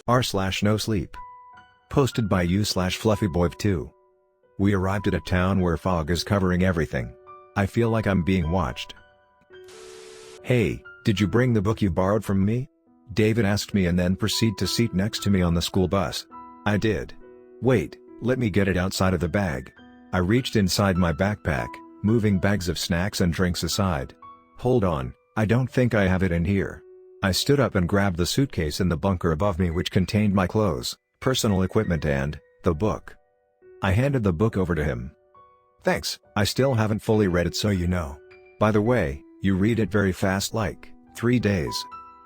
r/Nosleep. Posted by u/FluffyBoy2. We arrived at a town where fog is covering everything. I feel like I'm being watched. "Hey, did you bring the book you borrowed from me?" David asked me and then proceeded to seat next to me on the school bus. I did. "Wait, let me get it outside of the bag." I reached inside my backpack, moving bags of snacks and drinks aside. "Hold on, I don't think I have it in here." I stood up and grabbed the suitcase in the bunker above me which contained my clothes, personal equipment and the book. I handed the book over to him. "Thanks, I still haven't fully read it so you know. By the way, you read it very fast like 3 days."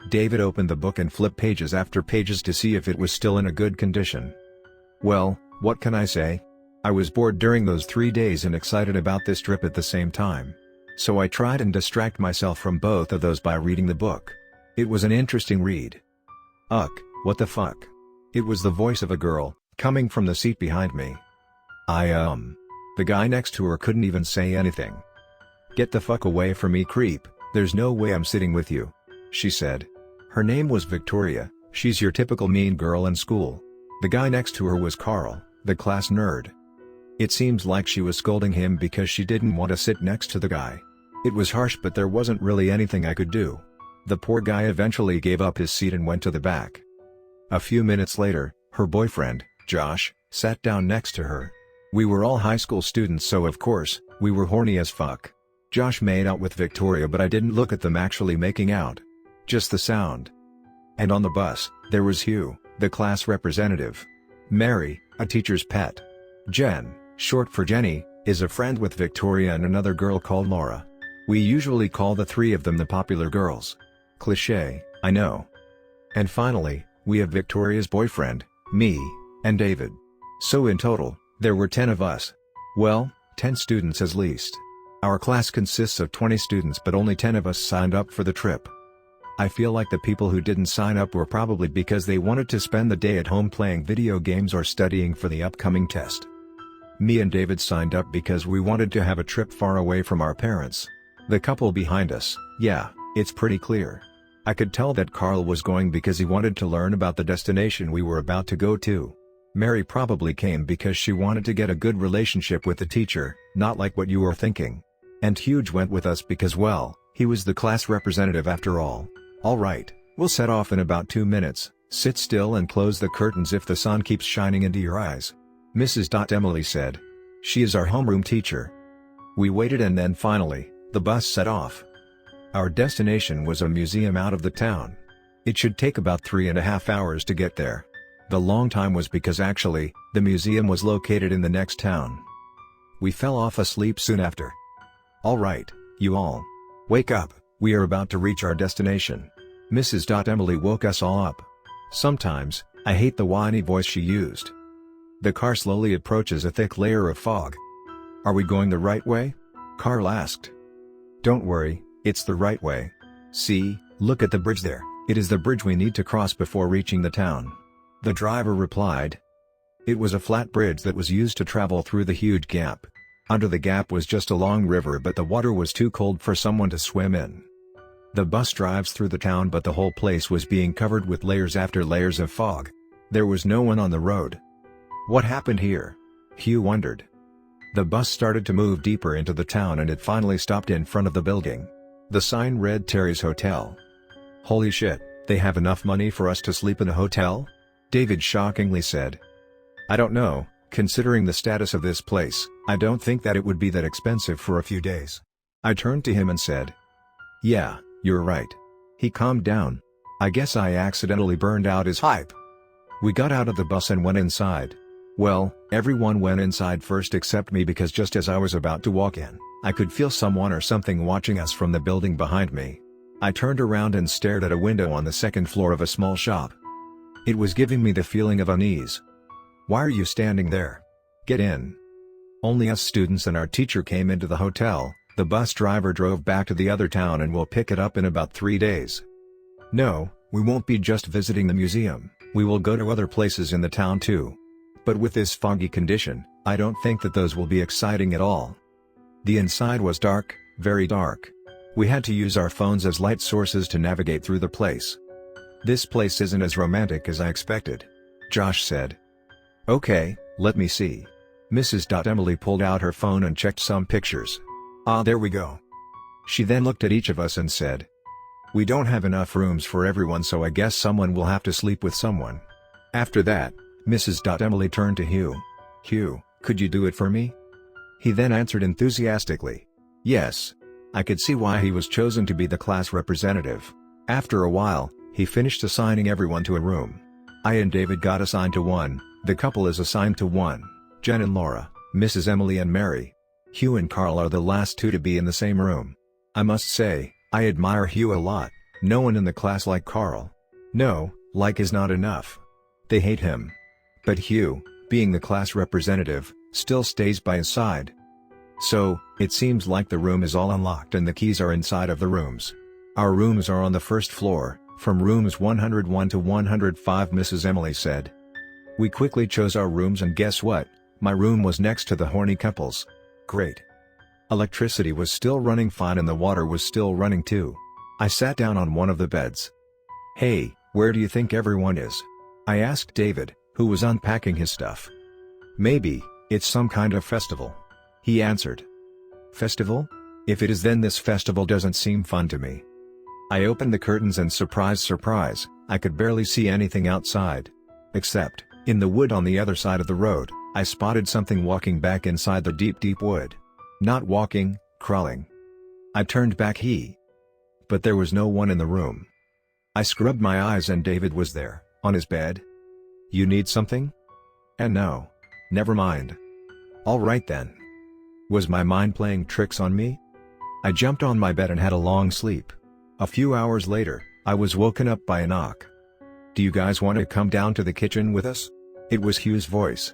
David opened the book and flipped pages after pages to see if it was still in a good condition. Well, what can I say? I was bored during those 3 days and excited about this trip at the same time. So I tried and distract myself from both of those by reading the book. It was an interesting read. Ugh, what the fuck? It was the voice of a girl, coming from the seat behind me. The guy next to her couldn't even say anything. "Get the fuck away from me, creep, there's no way I'm sitting with you," she said. Her name was Victoria. She's your typical mean girl in school. The guy next to her was Carl, the class nerd. It seems like she was scolding him because she didn't want to sit next to the guy. It was harsh, but there wasn't really anything I could do. The poor guy eventually gave up his seat and went to the back. A few minutes later, her boyfriend, Josh, sat down next to her. We were all high school students, so of course, we were horny as fuck. Josh made out with Victoria, but I didn't look at them actually making out. Just the sound. And on the bus, there was Hugh, the class representative. Mary, a teacher's pet. Jen, short for Jenny, is a friend with Victoria and another girl called Lora. We usually call the three of them the popular girls. Cliche, I know. And finally, we have Victoria's boyfriend, me, and David. So in total, there were 10 of us. Well, 10 students at least. Our class consists of 20 students, but only 10 of us signed up for the trip. I feel like the people who didn't sign up were probably because they wanted to spend the day at home playing video games or studying for the upcoming test. Me and David signed up because we wanted to have a trip far away from our parents. The couple behind us, yeah, it's pretty clear. I could tell that Carl was going because he wanted to learn about the destination we were about to go to. Mary probably came because she wanted to get a good relationship with the teacher, not like what you were thinking. And Hugh went with us because, well, he was the class representative after all. "Alright, we'll set off in about 2 minutes, sit still and close the curtains if the sun keeps shining into your eyes," Mrs. Emily said. She is our homeroom teacher. We waited and then finally, the bus set off. Our destination was a museum out of the town. It should take about 3.5 hours to get there. The long time was because actually, the museum was located in the next town. We fell off asleep soon after. "Alright, you all. Wake up, we are about to reach our destination." Mrs. Emily woke us all up. Sometimes, I hate the whiny voice she used. The car slowly approaches a thick layer of fog. "Are we going the right way?" Carl asked. "Don't worry, it's the right way. See, look at the bridge there, it is the bridge we need to cross before reaching the town," the driver replied. It was a flat bridge that was used to travel through the huge gap. Under the gap was just a long river, but the water was too cold for someone to swim in. The bus drives through the town, but the whole place was being covered with layers after layers of fog. There was no one on the road. What happened here? Hugh wondered. The bus started to move deeper into the town and it finally stopped in front of the building. The sign read Terry's Hotel. "Holy shit, they have enough money for us to sleep in a hotel?" David shockingly said. "I don't know, considering the status of this place, I don't think that it would be that expensive for a few days." I turned to him and said, "Yeah, you're right." He calmed down. I guess I accidentally burned out his hype. We got out of the bus and went inside. Well, everyone went inside first except me because just as I was about to walk in, I could feel someone or something watching us from the building behind me. I turned around and stared at a window on the second floor of a small shop. It was giving me the feeling of unease. "Why are you standing there? Get in." Only us students and our teacher came into the hotel. The bus driver drove back to the other town and will pick it up in about 3 days. "No, we won't be just visiting the museum, we will go to other places in the town too. But with this foggy condition, I don't think that those will be exciting at all." The inside was dark, very dark. We had to use our phones as light sources to navigate through the place. This place isn't as romantic as I expected. Josh said. Okay, let me see. Mrs. Emily pulled out her phone and checked some pictures. Ah, there we go. She then looked at each of us and said, we don't have enough rooms for everyone, so I guess someone will have to sleep with someone. After that, Mrs. Emily turned to Hugh. Hugh, could you do it for me? He then answered enthusiastically. Yes. I could see why he was chosen to be the class representative. After a while, he finished assigning everyone to a room. I and David got assigned to one, the couple is assigned to one, Jen and Lora, Mrs. Emily and Mary. Hugh and Carl are the last two to be in the same room. I must say, I admire Hugh a lot. No one in the class like Carl. No, like is not enough. They hate him. But Hugh, being the class representative, still stays by his side. So, it seems like the room is all unlocked and the keys are inside of the rooms. Our rooms are on the first floor, from rooms 101 to 105, Mrs. Emily said. We quickly chose our rooms and guess what? My room was next to the horny couples. Great. Electricity was still running fine and the water was still running too. I sat down on one of the beds. Hey, where do you think everyone is? I asked David, who was unpacking his stuff. Maybe, it's some kind of festival. He answered. Festival? If it is, then this festival doesn't seem fun to me. I opened the curtains and surprise, surprise, I could barely see anything outside. Except, in the wood on the other side of the road, I spotted something walking back inside the deep wood. Not walking, crawling. I turned back but there was no one in the room. I scrubbed my eyes and David was there, on his bed. You need something? And no. Never mind. Alright then. Was my mind playing tricks on me? I jumped on my bed and had a long sleep. A few hours later, I was woken up by a knock. Do you guys want to come down to the kitchen with us? It was Hugh's voice.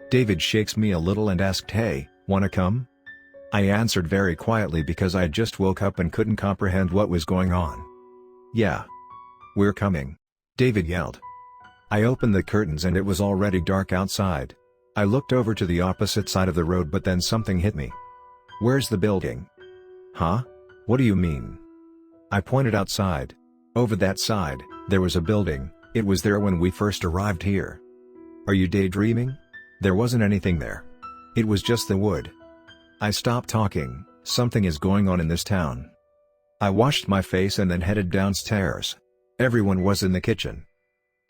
David shakes me a little and asked, hey, wanna come? I answered very quietly because I just woke up and couldn't comprehend what was going on. Yeah. We're coming. David yelled. I opened the curtains and it was already dark outside. I looked over to the opposite side of the road, but then something hit me. Where's the building? Huh? What do you mean? I pointed outside. Over that side, there was a building. It was there when we first arrived here. Are you daydreaming? There wasn't anything there. It was just the wood. I stopped talking. Something is going on in this town. I washed my face and then headed downstairs. Everyone was in the kitchen.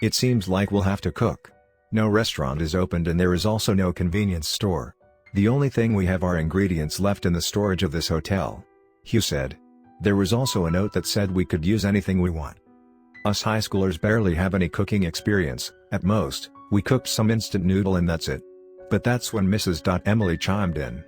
It seems like we'll have to cook. No restaurant is opened and there is also no convenience store. The only thing we have are ingredients left in the storage of this hotel. Hugh said. There was also a note that said we could use anything we want. Us high schoolers barely have any cooking experience. At most, we cooked some instant noodle and that's it. But that's when Mrs. Emily chimed in.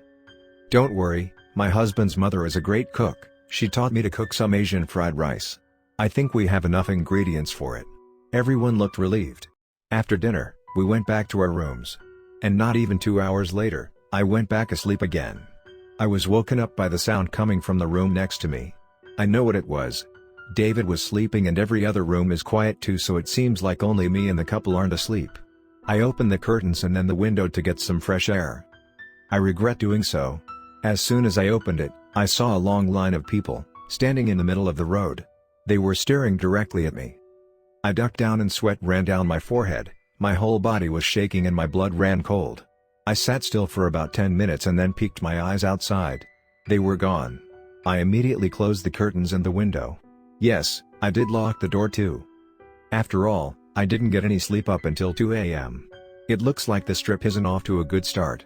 Don't worry, my husband's mother is a great cook. She taught me to cook some Asian fried rice. I think we have enough ingredients for it. Everyone looked relieved. After dinner, we went back to our rooms. And not even 2 hours later, I went back asleep again. I was woken up by the sound coming from the room next to me. I know what it was. David was sleeping and every other room is quiet too, so it seems like only me and the couple aren't asleep. I opened the curtains and then the window to get some fresh air. I regret doing so. As soon as I opened it, I saw a long line of people, standing in the middle of the road. They were staring directly at me. I ducked down and sweat ran down my forehead, my whole body was shaking and my blood ran cold. I sat still for about 10 minutes and then peeked my eyes outside. They were gone. I immediately closed the curtains and the window. Yes, I did lock the door too. After all, I didn't get any sleep up until 2 a.m. It looks like the strip isn't off to a good start.